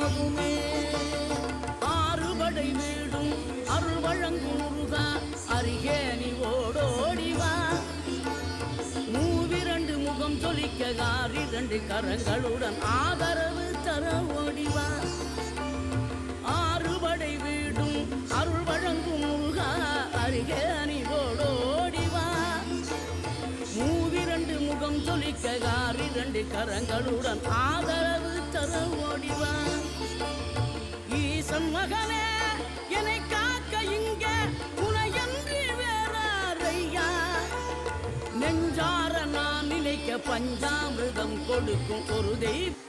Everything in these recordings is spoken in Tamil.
போதுமே. ஆறுபடை வீடும் அருள் வழங்கும் முருகா அருகே நீ ஓடோடிவா. மூவிரண்டு முகம் சொலிக்க ஆறிரண்டு கரங்களுடன் ஆதரவு தர ஓடிவா. ஆறுபடை வீடும் அருள் வழங்கும் முருகா அருகே நீ ஓடோடிவா. மூவிரண்டு முகம் சொலிக்க ஆறிரண்டு கரங்களுடன் ஆதரவு தர ஓடிவா. ஈசன் மகனே என்னை காக்க இங்க உனையன்றி வேறாரையா. நெஞ்சார நான் நினைக்க பஞ்சாமிர்தம் கொடுக்கும் ஒரு தெய்வம்.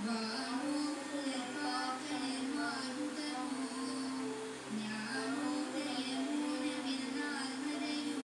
Wow.